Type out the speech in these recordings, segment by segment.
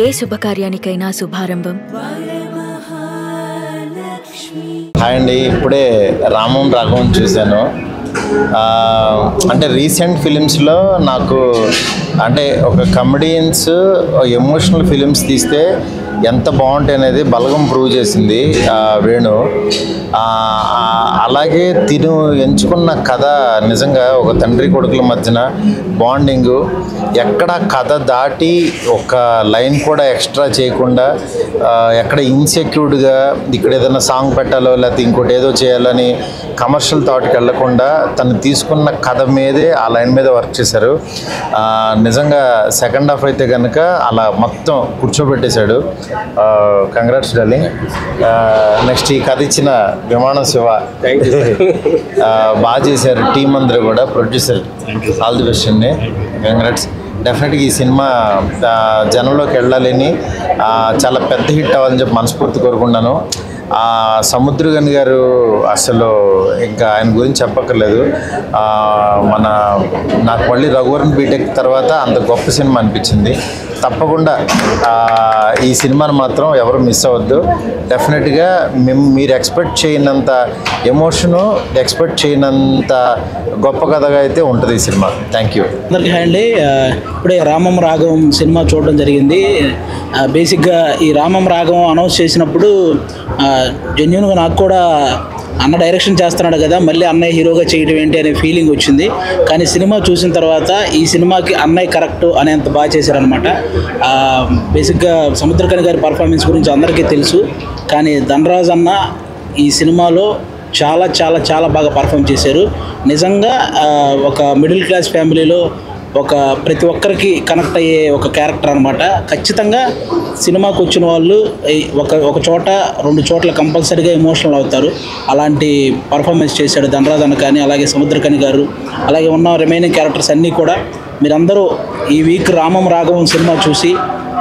ఏ శుభకార్యానికైనా శుభారంభం. Hi అండి, ఇప్పుడే రామం రాఘవం చూశాను. అంటే రీసెంట్ ఫిలిమ్స్లో నాకు అంటే ఒక కమెడియన్స్ ఎమోషనల్ ఫిలిమ్స్ తీస్తే ఎంత బాగుంటాయి అనేది బలగం ప్రూవ్ చేసింది వేణు. అలాగే తిను ఎంచుకున్న కథ నిజంగా ఒక తండ్రి కొడుకుల మధ్యన బాండింగు, ఎక్కడ కథ దాటి ఒక లైన్ కూడా ఎక్స్ట్రా చేయకుండా, ఎక్కడ ఇన్సెక్యూర్డ్గా ఇక్కడ ఏదైనా సాంగ్ పెట్టాలో లేకపోతే ఇంకోటి ఏదో చేయాలని కమర్షియల్ థాట్కి వెళ్లకుండా తను తీసుకున్న కథ మీదే ఆ లైన్ మీద వర్క్ చేశారు. నిజంగా సెకండ్ హాఫ్ అయితే కనుక అలా మొత్తం కూర్చోబెట్టేశాడు. Congrats darling. నెక్స్ట్ ఈ కథ ఇచ్చిన విమానం శివ బాగా చేశారు. టీం అందరూ కూడా, ప్రొడ్యూసర్ ఆల్ ది బెస్ట్ అండి. కంగ్రాట్స్. డెఫినెట్గా ఈ సినిమా జనంలోకి వెళ్ళాలని, చాలా పెద్ద హిట్ అవ్వాలని చెప్పి మనస్ఫూర్తి కోరుకున్నాను. సముద్రగని గారు అసలు ఇంకా ఆయన గురించి చెప్పక్కర్లేదు. నాకు మళ్ళీ రఘువరన్ బీటెక్ తర్వాత అంత గొప్ప సినిమా అనిపించింది. తప్పకుండా ఈ సినిమాను మాత్రం ఎవరు మిస్ అవ్వద్దు. డెఫినెట్గా మీరు ఎక్స్పెక్ట్ చేయనంత ఎమోషను, ఎక్స్పెక్ట్ చేయనంత గొప్ప కథగా అయితే ఉంటుంది ఈ సినిమా. Thank you. అందరికీ హాయ్ అండి. ఇప్పుడే రామం రాఘవం సినిమా చూడడం జరిగింది. బేసిక్గా ఈ రామం రాఘవం అనౌన్స్ చేసినప్పుడు జెన్యున్గా నాకు కూడా అన్న డైరెక్షన్ చేస్తున్నాడు కదా, మళ్ళీ అన్నయ్య హీరోగా చేయడం ఏంటి అనే ఫీలింగ్ వచ్చింది. కానీ సినిమా చూసిన తర్వాత ఈ సినిమాకి అన్నయ్య కరెక్ట్ అనేంత బాగా చేశారనమాట. బేసిక్గా సముద్రకని గారి పర్ఫార్మెన్స్ గురించి అందరికీ తెలుసు, కానీ ధనరాజ్ అన్న ఈ సినిమాలో చాలా చాలా చాలా బాగా పర్ఫామ్ చేశారు. నిజంగా ఒక మిడిల్ క్లాస్ ఫ్యామిలీలో ప్రతి ఒక్కరికి కనెక్ట్ అయ్యే ఒక క్యారెక్టర్ అనమాట. ఖచ్చితంగా సినిమాకి వచ్చిన వాళ్ళు ఒక చోట 2 చోట్ల కంపల్సరీగా ఎమోషనల్ అవుతారు. అలాంటి పర్ఫార్మెన్స్ చేశాడు ధనరాజ్ అన్న కానీ, అలాగే సముద్రకని గారు, అలాగే ఉన్న రిమైనింగ్ క్యారెక్టర్స్ అన్నీ కూడా. మీరందరూ ఈ వీక్ రామం రాఘవం సినిమా చూసి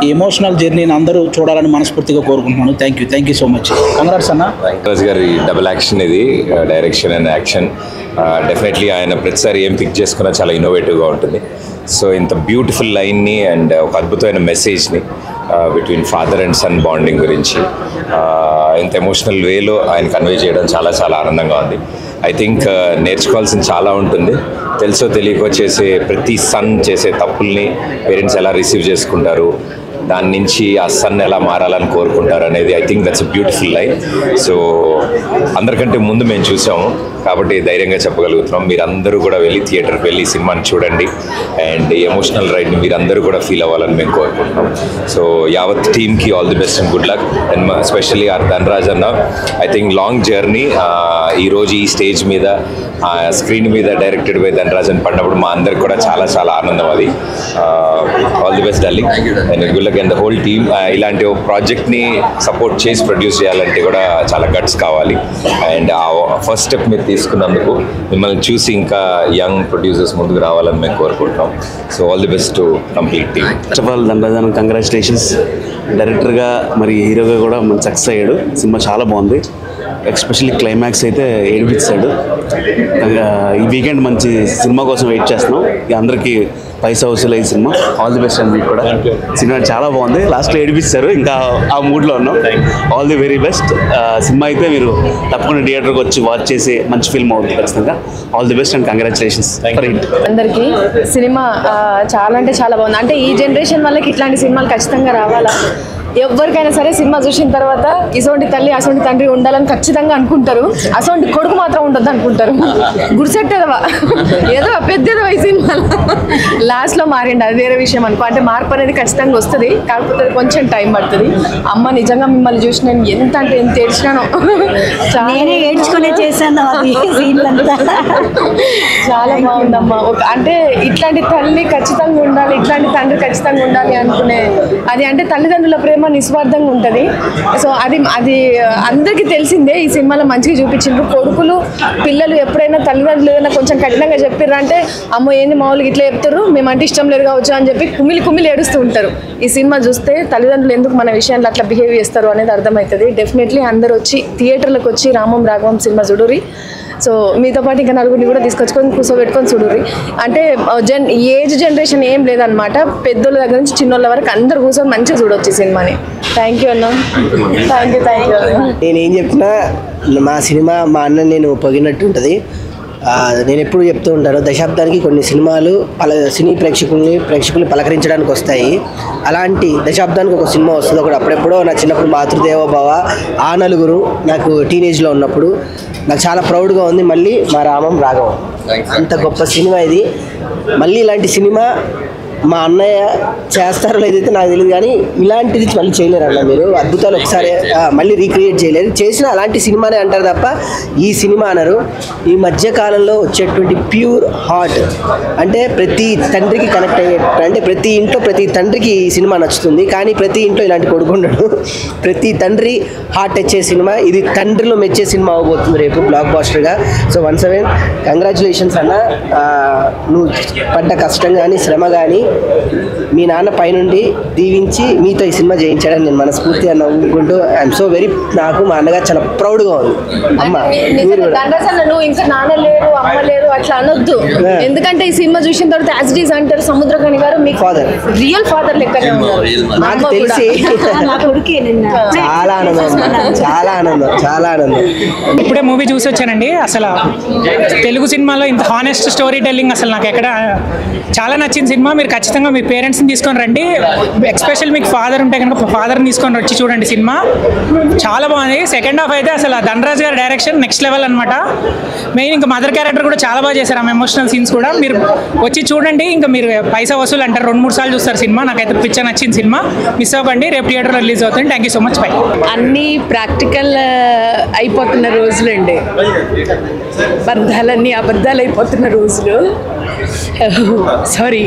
ఈ ఎమోషనల్ జర్నీని అందరూ చూడాలని మనస్ఫూర్తిగా కోరుకుంటున్నాను. Thank you so much. Congrats అన్న. ధనరాజ్ గారి డబుల్ యాక్షన్ ఇది, డైరెక్షన్ అండ్ యాక్షన్. డెఫినెట్లీ ఆయన ప్రతిసారి ఏం పిక్ చేసుకున్నా చాలా ఇన్నోవేటివ్గా ఉంటుంది. సో ఇంత బ్యూటిఫుల్ లైన్ని అండ్ ఒక అద్భుతమైన మెసేజ్ని between father and son bonding గురించి ఇంత ఎమోషనల్ వేలో ఆయన కన్వే చేయడం చాలా చాలా ఆనందంగా ఉంది. ఐ థింక్ నేర్చుకోవాల్సింది చాలా ఉంటుంది. తెలుసో తెలియకో చేసే ప్రతి సన్ చేసే తప్పుల్ని పేరెంట్స్ ఎలా రిసీవ్ చేసుకుంటారు, దాని నుంచి ఆ సన్ ఎలా మారాలని కోరుకుంటారు అనేది I think that's a beautiful line. So అందరికంటే ముందు మేము చూసాము కాబట్టి ధైర్యంగా చెప్పగలుగుతున్నాం. మీరందరూ కూడా వెళ్ళి థియేటర్కి వెళ్ళి సినిమాని చూడండి అండ్ ఎమోషనల్ రైడ్ని మీరందరూ కూడా ఫీల్ అవ్వాలని మేము కోరుకుంటున్నాం. సో యావత్ టీమ్కి all the best and good luck. And especially R Dhanraj అన్న, ఐ థింక్ లాంగ్ జర్నీ. ఈరోజు ఈ స్టేజ్ మీద స్క్రీన్ మీద డైరెక్టెడ్ బై ధనరాజ్ అని పడినప్పుడు మా అందరికి కూడా చాలా చాలా ఆనందం. అది all the best darling and good luck and the whole team. ఇలాంటి ఒక ప్రాజెక్ట్ని సపోర్ట్ చేసి ప్రొడ్యూస్ చేయాలంటే కూడా చాలా గట్స్ కావాలి. అండ్ ఆ ఫస్ట్ స్టెప్ మీరు తీసుకున్నందుకు మిమ్మల్ని చూసి ఇంకా యంగ్ ప్రొడ్యూసర్స్ ముందుకు రావాలని మేము కోరుకుంటున్నాం. So all the best to complete team. First of all Dhanraj congratulations. డైరెక్టర్గా మరి హీరోగా కూడా మంచి సక్సెస్ అయ్యాడు. సినిమా చాలా బాగుంది. ఎస్పెషల్లీ క్లైమాక్స్ అయితే ఏడిపించాడు. ఈ వీకెండ్ మంచి సినిమా కోసం వెయిట్ చేస్తున్నాం. అందరికీ పైసా వసూలు ఈ cinema. All the best and మీకు కూడా. సినిమా చాలా బాగుంది. లాస్ట్లో ఏడిపిస్తారు, ఇంకా ఆ మూడ్లో ఉన్నాం. All the very best. Cinema అయితే మీరు తప్పకుండా థియేటర్కి వచ్చి వాచ్ చేసి మంచి ఫిల్మ్ అవుతుంది ఖచ్చితంగా. All the best and congratulations for it. అందరికీ సినిమా చాలా అంటే చాలా బాగుంది. అంటే ఈ జనరేషన్ వాళ్ళకి ఇట్లాంటి సినిమాలు ఖచ్చితంగా రావాలా. ఎవరికైనా సరే సినిమా చూసిన తర్వాత ఇసోంటి తల్లి అసోంటి తండ్రి ఉండాలని ఖచ్చితంగా అనుకుంటారు. అసోంటి కొడుకు మాత్రం ఉండొద్దు అనుకుంటారు. గుడిసెట్టేదవా ఏదో పెద్దదో ఈ సినిమాలో లాస్ట్లో మారిండి, అది వేరే విషయం అనుకో. అంటే మార్పు అనేది ఖచ్చితంగా వస్తుంది, కాకపోతే కొంచెం టైం పడుతుంది. అమ్మ నిజంగా మిమ్మల్ని చూసి నేను ఎంత అంటే ఎంత ఏడ్చినాను. నేనే ఏడ్చుకునే చేశాను. చాలా బాగుందమ్మా. అంటే ఇట్లాంటి తల్లి ఖచ్చితంగా ఉండాలి, ఇట్లాంటి తండ్రి ఖచ్చితంగా ఉండాలి అనుకునే అది. అంటే తల్లిదండ్రుల ప్రేమ నిస్వార్థంగా ఉంటుంది. సో అది అందరికీ తెలిసిందే. ఈ సినిమాలో మంచిగా చూపించిండ్రు. కొడుకులు పిల్లలు ఎప్పుడైనా తల్లిదండ్రులు ఏదైనా కొంచెం కఠినంగా చెప్పిర్రంటే అమ్మో ఏంది మామూలుగా ఇట్లా చెప్తారు, మేమంటే ఇష్టం లేదు కావచ్చు అని చెప్పి కుమిలి ఏడుస్తూ ఉంటారు. ఈ సినిమా చూస్తే తల్లిదండ్రులు ఎందుకు మన విషయంలో అట్లా బిహేవ్ చేస్తారు అనేది అర్థమవుతుంది. డెఫినెట్లీ అందరూ వచ్చి థియేటర్లకు వచ్చి రామం రాఘవం సినిమా చూడురి. సో మీతో పాటు ఇంకా నలుగురిని కూడా తీసుకొచ్చుకొని కూర్చోబెట్టుకొని చూడుర్రి. అంటే ఏజ్ జనరేషన్ ఏం లేదనమాట, పెద్దోళ్ళ దగ్గర నుంచి చిన్నోళ్ళ వరకు అందరు కూర్చొని మంచిగా చూడొచ్చు ఈ సినిమాని. థ్యాంక్ యూ అన్న. Thank you. నేనేం చెప్పినా మా సినిమా మా అన్న నేను పొగినట్టు ఉంటుంది. నేను ఎప్పుడు చెప్తూ ఉంటాను, దశాబ్దానికి కొన్ని సినిమాలు సినీ ప్రేక్షకుల్ని పలకరించడానికి వస్తాయి. అలాంటి దశాబ్దానికి ఒక సినిమా వస్తుంది ఒకటి. అప్పుడెప్పుడో నా చిన్నప్పుడు మాతృదేవోభవ, ఆ నలుగురు నాకు టీనేజ్లో ఉన్నప్పుడు నాకు చాలా ప్రౌడ్గా ఉంది. మళ్ళీ మా రామం రాఘవం అంత గొప్ప సినిమా ఇది. మళ్ళీ ఇలాంటి సినిమా మా అన్నయ్య చేస్తారో లేదైతే నాకు తెలియదు, కానీ ఇలాంటిది మళ్ళీ చేయలేరు అన్న. మీరు అద్భుతాలు ఒకసారి మళ్ళీ రీక్రియేట్ చేయలేరు. చేసిన అలాంటి సినిమానే అంటారు తప్ప ఈ సినిమా అనరు. ఈ మధ్యకాలంలో వచ్చేటువంటి ప్యూర్ హార్ట్, అంటే ప్రతి తండ్రికి కనెక్ట్ అయ్యే, అంటే ప్రతి ఇంట్లో ప్రతి తండ్రికి ఈ సినిమా నచ్చుతుంది. కానీ ప్రతి ఇంట్లో ఇలాంటి కొడుకు ఉండడు. ప్రతి తండ్రి హార్ట్ తెచ్చే సినిమా ఇది. తండ్రిలో మెచ్చే సినిమా అవబోతుంది రేపు బ్లాక్ బాస్టర్గా. సో వన్స్ అగైన్ కంగ్రాచులేషన్స్ అన్న. నువ్వు పడ్డ కష్టం కానీ శ్రమ కానీ మీ నాన్న పైనుండి దీవించి మీతో ఈ సినిమా చేయించాడని నేను మనస్ఫూర్తిగా నవ్వుకుంటూ ఐఎమ్ సో వెరీ, నాకు మా అన్నగారు చాలా ప్రౌడ్గా ఉంది. అమ్మ నువ్వు ఇంకా నాన్న లేరు అమ్మ లేరు అట్లా అనొద్దు, ఎందుకంటే ఈ సినిమా చూసిన తర్వాత యాజ్ ఇట్ ఈస్ అంటారు సముద్రకని గారు మీకు ఫాదర్, రియల్ ఫాదర్ లెక్కనే ఉన్నారు. నాకు తెలిసి చాలా ఆనందం, చాలా ఆనందం, చాలా ఆనందం. ఇప్పుడే మూవీ చూసి వచ్చానండి. అసలు తెలుగు సినిమాలో ఇంత హానెస్ట్ స్టోరీ టెల్లింగ్ అసలు నాకు ఎక్కడ చాలా నచ్చింది సినిమా. మీరు ఖచ్చితంగా మీ పేరెంట్స్ని తీసుకొని రండి, ఎస్పెషల్ మీకు ఫాదర్ ఉంటే కనుక ఫాదర్ని తీసుకొని వచ్చి చూడండి. సినిమా చాలా బాగుంది. సెకండ్ హాఫ్ అయితే అసలు ధనరాజ్ గారి డైరెక్షన్ నెక్స్ట్ లెవెల్ అనమాట. మెయిన్ ఇంకా మదర్ క్యారెక్టర్ కూడా చాలా బాగా చేశారు, ఆమె ఎమోషనల్ సీన్స్ కూడా. మీరు వచ్చి చూడండి, ఇంకా మీరు పైసా వసూలు అంటారు, 2-3 సార్లు చూస్తారు సినిమా. నాకైతే పిచ్చ నచ్చింది సినిమా, మిస్ అవ్వకండి. రేపు థియేటర్లో రిలీజ్ అవుతుంది. Thank you so much. By. అన్నీ ప్రాక్టికల్ అయిపోతున్న రోజులండి, బంధాలన్నీ అబద్ధాలు అయిపోతున్న రోజులు. సారీ,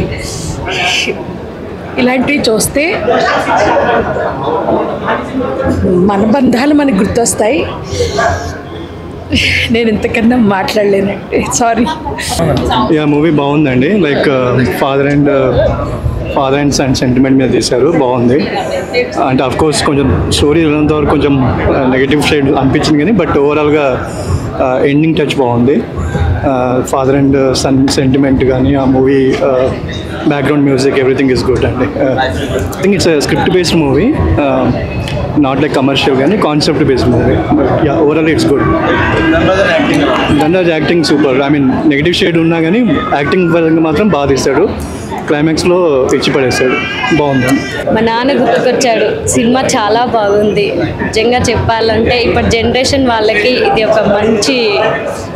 ఇలాంటివి చూస్తే మన బంధాలు మనకు గుర్తొస్తాయి. నేను ఇంతకన్నా మాట్లాడలేనండి, సారీ. మూవీ బాగుందండి. Like father and son sentiment మీద తీశారు, బాగుంది. అంటే ఆఫ్ కోర్స్ కొంచెం స్టోరీ వెళ్ళినంత వరకు కొంచెం నెగటివ్ సైడ్ అనిపించింది, కానీ బట్ ఓవరాల్గా ఎండింగ్ టచ్ బాగుంది. ఫాదర్ అండ్ సన్ సెంటిమెంట్ కానీ ఆ movie background music everything is good అండి. I think it's script based movie, not like commercial కానీ concept based movie. Yeah, overall it's good. Dhanraj acting super. I mean negative shade ఉన్నా కానీ acting పరంగా మాత్రం బాగా తీస్తాడు. క్లైమాక్స్లో ఇచ్చి పడేస్తాడు, బాగుంది. మా నాన్న గుర్తుకొచ్చాడు. సినిమా చాలా బాగుంది. నిజంగా చెప్పాలంటే ఇప్పటి జనరేషన్ వాళ్ళకి ఇది ఒక మంచి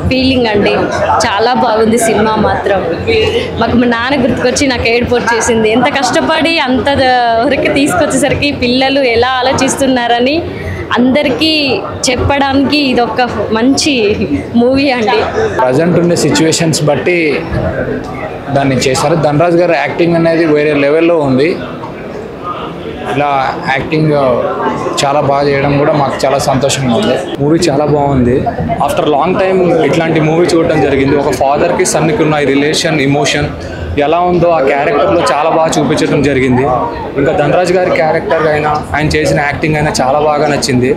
ఫీలింగ్ అండి. చాలా బాగుంది సినిమా మాత్రం. మాకు మా నాన్న గుర్తుకొచ్చి నాకు ఏడుపు వచ్చేసింది. ఎంత కష్టపడి అంత వరకు తీసుకొచ్చేసరికి పిల్లలు ఎలా ఆలోచిస్తున్నారని అందరికీ చెప్పడానికి ఇది ఒక మంచి మూవీ అండి. ప్రజెంట్ ఉండే సిచ్యువేషన్స్ బట్టి దాన్ని చేశారు. ధనరాజ్ గారు యాక్టింగ్ అనేది వేరే లెవెల్లో ఉంది. ఇలా యాక్టింగ్ చాలా బాగా చేయడం కూడా మాకు చాలా సంతోషంగా ఉంది. మూవీ చాలా బాగుంది. ఆఫ్టర్ లాంగ్ టైం ఇట్లాంటి మూవీ చూడటం జరిగింది. ఒక ఫాదర్కి సన్నికి ఉన్న ఈ రిలేషన్, ఇమోషన్ ఎలా ఉందో ఆ క్యారెక్టర్లో చాలా బాగా చూపించడం జరిగింది. ఇంకా ధనరాజ్ గారి క్యారెక్టర్ అయినా ఆయన చేసిన యాక్టింగ్ అయినా చాలా బాగా నచ్చింది.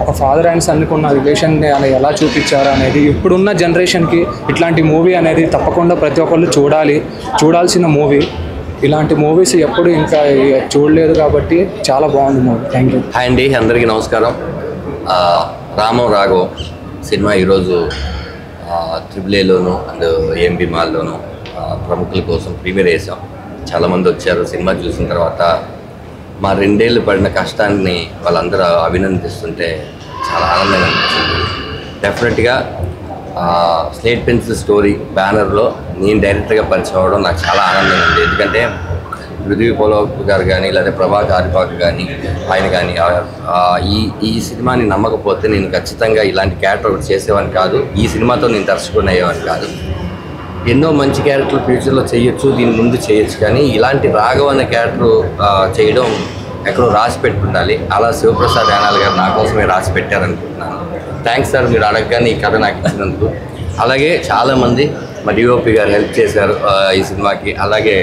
ఒక ఫాదర్ అండ్ సన్కి ఉన్న రిలేషన్ని ఎలా చూపించారు అనేది ఇప్పుడున్న జనరేషన్కి ఇట్లాంటి మూవీ అనేది తప్పకుండా ప్రతి ఒక్కళ్ళు చూడాల్సిన మూవీ. ఇలాంటి మూవీస్ ఎప్పుడు ఇంకా చూడలేదు కాబట్టి చాలా బాగుంది మూవీ. Thank you. హాయ్ అండి, అందరికీ నమస్కారం. రామం రాఘవం సినిమా ఈరోజు AAAలోను అండ్ AMB మాల్లోను ప్రముఖుల కోసం ప్రీమియర్ చేసాం. చాలామంది వచ్చారు. సినిమా చూసిన తర్వాత మా 2 ఏళ్ళు పడిన కష్టాన్ని వాళ్ళందరూ అభినందిస్తుంటే చాలా ఆనందంగా అనిపించింది. డెఫినెట్గా స్లేట్ పెన్సిల్ స్టోరీ బ్యానర్లో నేను డైరెక్టర్గా పరిచయం అవ్వడం నాకు చాలా ఆనందంగా ఉంది. ఎందుకంటే పృథ్వీ పోలవర్ గారు కానీ లేదా ప్రభా కారిపాక్ కానీ ఆయన కానీ ఈ సినిమాని నమ్మకపోతే నేను ఖచ్చితంగా ఇలాంటి క్యారెక్టర్ ఒకటి చేసేవాడిని కాదు. ఈ సినిమాతో నేను దర్శకుడిని అయ్యేవాడిని కాదు. ఎన్నో మంచి క్యారెక్టర్లు ఫ్యూచర్లో చేయొచ్చు, దీని ముందు చేయొచ్చు, కానీ ఇలాంటి రాఘవ్ అనే క్యారెక్టర్ చేయడం ఎక్కడో రాసి పెట్టుండాలి. అలా శివప్రసాద్ యానాల్ గారు నా కోసమే రాసి పెట్టారనుకుంటున్నాను. థ్యాంక్స్ సార్, మీరు అడగగానే ఈ కథ నాకు ఇచ్చినందుకు. అలాగే చాలామంది మా DOP గారు హెల్ప్ చేశారు ఈ సినిమాకి. అలాగే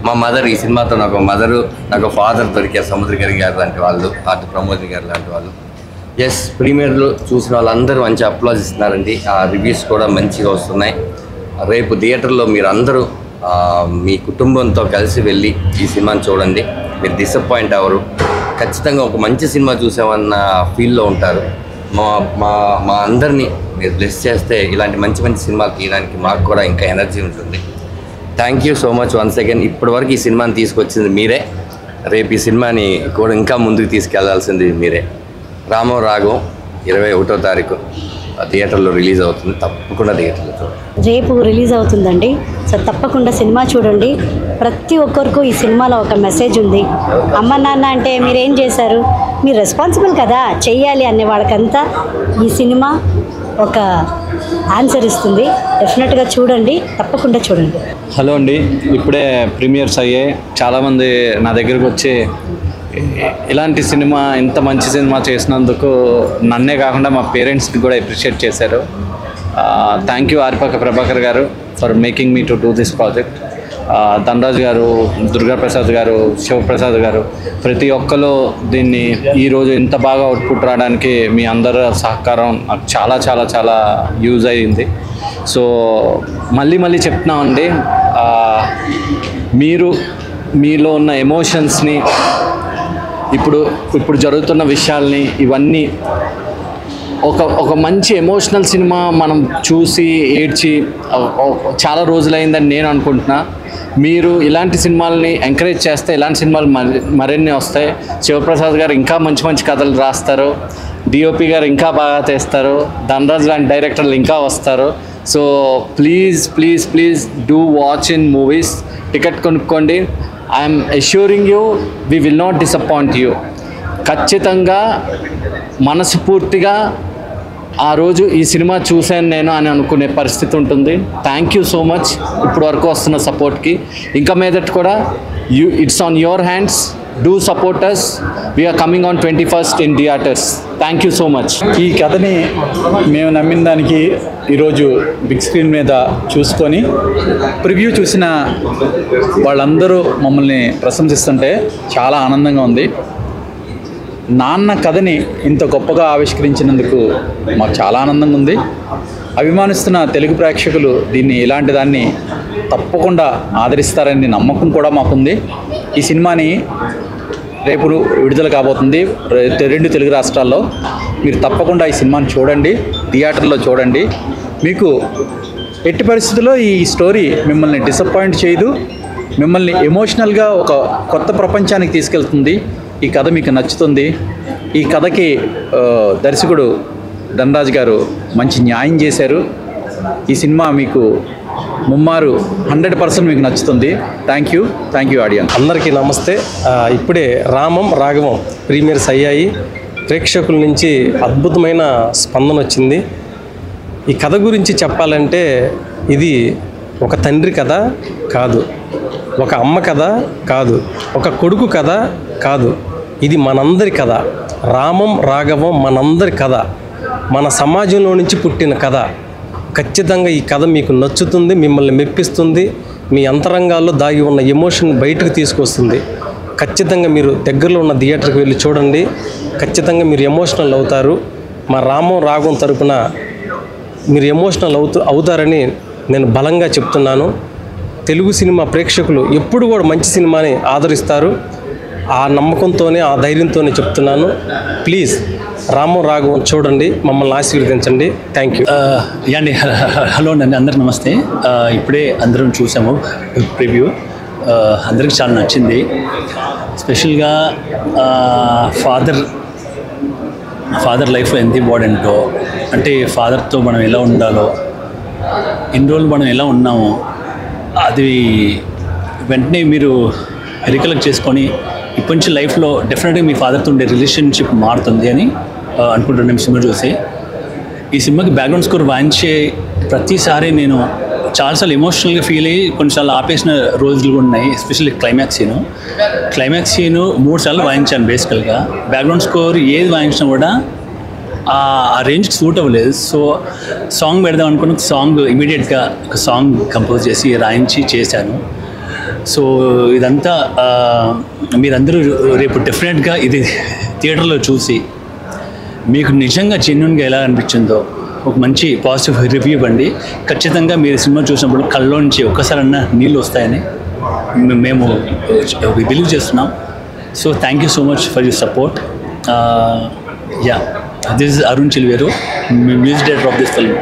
మా మదర్, ఈ సినిమాతో నాకు మదరు, నాకు ఫాదర్ దొరికారు, సముద్రగిరి గారు లాంటి వాళ్ళు, అటు ప్రమోద్ గారు లాంటి వాళ్ళు. ఎస్, ప్రీమియర్లో చూసిన వాళ్ళందరూ మంచి అప్లాజ్ ఇస్తున్నారండి. ఆ రివ్యూస్ కూడా మంచిగా వస్తున్నాయి. రేపు థియేటర్లో మీరు అందరూ మీ కుటుంబంతో కలిసి వెళ్ళి ఈ సినిమాని చూడండి. మీరు డిసప్పాయింట్ అవ్వరు. ఖచ్చితంగా ఒక మంచి సినిమా చూసామన్న ఫీల్లో ఉంటారు. మా అందరినీ మీరు బ్లెస్ చేస్తే ఇలాంటి మంచి మంచి సినిమాలు తీయడానికి మాకు కూడా ఇంకా ఎనర్జీ ఉంటుంది. Thank you so much once again. ఇప్పటివరకు ఈ సినిమాని తీసుకొచ్చింది మీరే. రేపు ఈ సినిమాని కూడా ఇంకా ముందుకు తీసుకెళ్లాల్సింది మీరే. రామం రాగం 21వ తారీఖు థియేటర్లో రిలీజ్ అవుతుంది. తప్పకుండా థియేటర్లో చూడండి. రేపు రిలీజ్ అవుతుందండి. సో తప్పకుండా సినిమా చూడండి. ప్రతి ఒక్కరికి ఈ సినిమాలో ఒక మెసేజ్ ఉంది. అమ్మ నాన్న అంటే మీరేం చేశారు, మీరు రెస్పాన్సిబుల్ కదా, చెయ్యాలి అనే వాళ్ళకంతా ఈ సినిమా ఒక ఆన్సర్ ఇస్తుంది. డెఫినెట్గా చూడండి, తప్పకుండా చూడండి. హలో అండి, ఇప్పుడే ప్రీమియర్స్ అయ్యాయి. చాలామంది నా దగ్గరకు వచ్చి ఇలాంటి సినిమా, ఇంత మంచి సినిమా చేసినందుకు నన్నే కాకుండా మా పేరెంట్స్ని కూడా అప్రిషియేట్ చేశారు. థ్యాంక్ యూ ఆర్పాక ప్రభాకర్ గారు for making me to do this project. Dhanraj గారు, దుర్గాప్రసాద్ గారు, శివప్రసాద్ గారు, ప్రతి ఒక్కరు దీన్ని ఈరోజు ఇంత బాగా అవుట్పుట్ రావడానికి మీ అందరి సహకారం నాకు చాలా చాలా చాలా యూజ్ అయ్యింది. సో మళ్ళీ చెప్తున్నామండి, మీరు మీలో ఉన్న ఎమోషన్స్ని, ఇప్పుడు జరుగుతున్న విషయాల్ని, ఇవన్నీ ఒక మంచి ఎమోషనల్ సినిమా మనం చూసి ఏడ్చి చాలా రోజులైందని నేను అనుకుంటున్నా. మీరు ఇలాంటి సినిమాలని ఎంకరేజ్ చేస్తే ఇలాంటి సినిమాలు మరిన్ని వస్తాయి. శివప్రసాద్ గారు ఇంకా మంచి మంచి కథలు రాస్తారు, డిఓపి గారు ఇంకా బాగా తీస్తారు, ధనరాజ్ లాంటి డైరెక్టర్లు ఇంకా వస్తారు. So please do watch in movies. Ticket కొనుక్కోండి. I'm assuring you we will not disappoint you. ఖచ్చితంగా మనస్ఫూర్తిగా ఆ రోజు ఈ సినిమా చూశాను నేను అని అనుకునే పరిస్థితి ఉంటుంది. థ్యాంక్ యూ సో మచ్ ఇప్పుడు వరకు వస్తున్న సపోర్ట్కి. ఇంకా మీదట కూడా it's on your hands. Do support us. We are coming on 21st in theatres. Thank you so much. ఈ కథని మేము నమ్మిన దానికి ఈరోజు బిగ్ స్క్రీన్ మీద చూసుకొని ప్రివ్యూ చూసిన వాళ్ళందరూ మమ్మల్ని ప్రశంసిస్తుంటే చాలా ఆనందంగా ఉంది. నాన్న కథని ఇంత గొప్పగా ఆవిష్కరించినందుకు మాకు చాలా ఆనందంగా ఉంది. అభిమానిస్తున్న తెలుగు ప్రేక్షకులు దీన్ని, ఇలాంటి దాన్ని తప్పకుండా ఆదరిస్తారని నమ్మకం కూడా మాకుంది. ఈ సినిమాని రేపు విడుదల కాబోతుంది 2 తెలుగు రాష్ట్రాల్లో. మీరు తప్పకుండా ఈ సినిమాని చూడండి, థియేటర్లో చూడండి. మీకు ఎట్టి పరిస్థితుల్లో ఈ స్టోరీ మిమ్మల్ని డిసప్పాయింట్ చేయదు, మిమ్మల్ని ఎమోషనల్గా ఒక కొత్త ప్రపంచానికి తీసుకెళ్తుంది. ఈ కథ మీకు నచ్చుతుంది. ఈ కథకి దర్శకుడు ధనరాజ్ గారు మంచి న్యాయం చేశారు. ఈ సినిమా మీకు ముమ్మారు 100% మీకు నచ్చుతుంది. Thank you audience. అందరికీ నమస్తే. ఇప్పుడే రామం రాఘవం ప్రీమియర్స్ అయ్యాయి. ప్రేక్షకుల నుంచి అద్భుతమైన స్పందన వచ్చింది. ఈ కథ గురించి చెప్పాలంటే ఇది ఒక తండ్రి కథ కాదు, ఒక అమ్మ కథ కాదు, ఒక కొడుకు కథ కాదు. ఇది మనందరి కథ. రామం రాఘవం మనందరి కథ, మన సమాజంలో నుంచి పుట్టిన కథ. ఖచ్చితంగా ఈ కథ మీకు నచ్చుతుంది, మిమ్మల్ని మెప్పిస్తుంది, మీ అంతరంగాల్లో దాగి ఉన్న ఎమోషన్ బయటకు తీసుకొస్తుంది. ఖచ్చితంగా మీరు దగ్గరలో ఉన్న థియేటర్కి వెళ్ళి చూడండి. ఖచ్చితంగా మీరు ఎమోషనల్ అవుతారు. మా రామం రాఘవం తరపున మీరు ఎమోషనల్ అవుతారని నేను బలంగా చెప్తున్నాను. తెలుగు సినిమా ప్రేక్షకులు ఎప్పుడు కూడా మంచి సినిమాని ఆదరిస్తారు. ఆ నమ్మకంతోనే, ఆ ధైర్యంతోనే చెప్తున్నాను. ప్లీజ్ రామం రాఘవం చూడండి, మమ్మల్ని ఆశీర్వదించండి. Thank you. అండి, హలో అండి, అందరికి నమస్తే. ఇప్పుడే అందరం చూసాము ప్రివ్యూ. అందరికి చాలా నచ్చింది. స్పెషల్గా ఫాదర్ లైఫ్లో ఎంత ఇంపార్టెంటో, అంటే ఫాదర్తో మనం ఎలా ఉండాలో, ఇన్ని రోజులు మనం ఎలా ఉన్నామో అది వెంటనే మీరు రికలెక్ట్ చేసుకొని ఇప్పటి నుంచి లైఫ్లో డెఫినెట్గా మీ ఫాదర్తో ఉండే రిలేషన్షిప్ మారుతుంది అని అనుకుంటున్నాను సినిమా చూసి. ఈ సినిమాకి బ్యాక్గ్రౌండ్ స్కోర్ వాయించే ప్రతిసారి నేను చాలాసార్లు ఎమోషనల్గా ఫీల్ అయ్యి కొన్నిసార్లు ఆపేసిన రోజులు కూడా ఉన్నాయి. ఎస్పెషల్లీ క్లైమాక్స్ సీను 3 సార్లు వాయించాను బేసికల్గా. బ్యాక్గ్రౌండ్ స్కోర్ ఏది వాయించినా కూడా ఆ రేంజ్కి సూట్ అవ్వలేదు. సో సాంగ్ పెడదాం అనుకున్న సాంగ్ ఇమీడియట్గా ఒక సాంగ్ కంపోజ్ చేసి రాయించి చేశాను. సో ఇదంతా మీరందరూ రేపు డెఫినెట్గా ఇది థియేటర్లో చూసి మీకు నిజంగా జెన్యున్గా ఎలా అనిపించిందో ఒక మంచి పాజిటివ్ రివ్యూ ఇవ్వండి. ఖచ్చితంగా మీరు సినిమా చూసినప్పుడు కళ్ళలోంచి ఒక్కసారన్నా నీళ్ళు వస్తాయని మేము బిలీవ్ చేస్తున్నాం. So thank you so much for your support. Yeah, this is Arun Chilveru, music director of this film.